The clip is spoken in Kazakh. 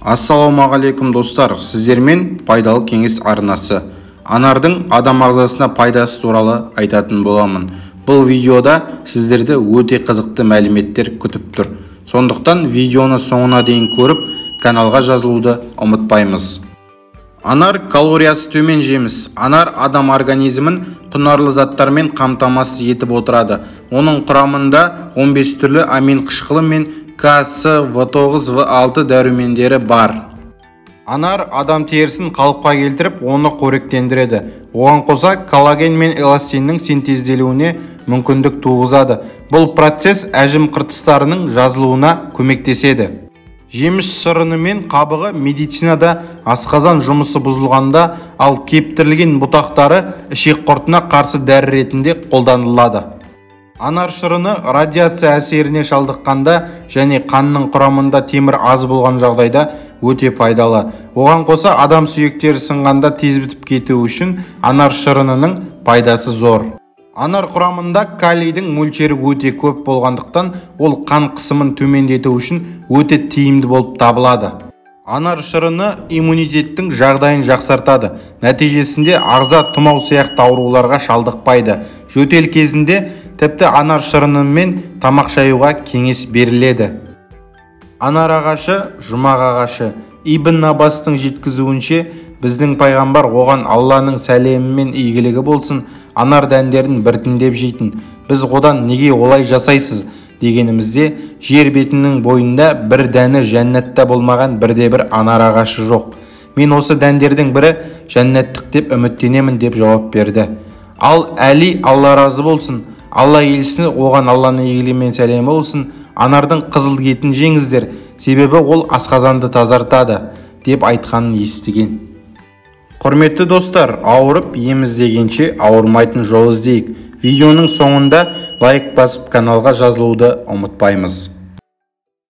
Ассалаумағалейкум достар, сіздермен пайдалы кеңес арнасы. Анардың адам ағзасына пайдасы туралы айтатын боламын. Бұл видеода сіздерді өте қызықты мәліметтер күтіп тұр. Сондықтан видеоны соңына дейін көріп, каналға жазылуды ұмытпаймыз. Анар калориясы төмен жеміс. Анар адам организмін құнарлы заттармен қамтамасыз етіп отырады. Оның құрамында 15 түрлі амин қышқылы мен К, С, В9, В6 дәрумендері бар. Анар адам терісін қалыпқа келтіріп, оны қоректендіреді. Оған қоса коллаген мен эластиннің синтезделуіне мүмкіндік туғызады. Бұл процесс әжім қыртыстарының жазылуына көмектеседі. Жеміс шырыны мен қабығы медицинада асқазан жұмысы бұзылғанда, ал кептірілген бұтақтары ішек құртына қарсы дәрі ретінде қолданылады. Анар шырыны радиация әсеріне шалдыққанда және қанның құрамында темір аз болған жағдайда өте пайдалы. Оған қоса адам сүйектері сынғанда тез бітіп кетуі үшін анар шырынының пайдасы зор. Анар құрамында калийдің мөлшері өте көп болғандықтан, ол қан қысымын төмендету үшін өте тиімді болып табылады. Анар шырыны иммунитеттің жағдайын жақсартады. Нәтижесінде ағза тұмау сияқты ауруларға шалдықпайды. Жөтел кезінде тіпті анар шырынымен тамақ шаюға кеңес беріледі. Анар ағашы, жұмақ ағашы. Ибн Аббастың жеткізуінше, біздің пайғамбар оған Алланың сәлемі мен игілігі болсын, анар дәндерін біртіндеп жейтін. Біз одан неге олай жасайсыз дегенімізде, жер бетінің бойында бір дәні жәннатта болмаған бірде-бір анар ағашы жоқ. Мен осы дәндердің бірі жәннаттық деп үміттенемін деп жауап берді. Ал Әли, Алла разы болсын, Алла елшісі оған Алланың игілігі мен сәлемі болсын, анардың қызыл етін жеңіздер, себебі ол асқазанды тазартады деп айтқанын естіген. Құрметті достар, ауырып ем іздегенше ауырмайтын жол іздейік. Видеоның соңында лайк басып каналға жазылуды ұмытпаймыз.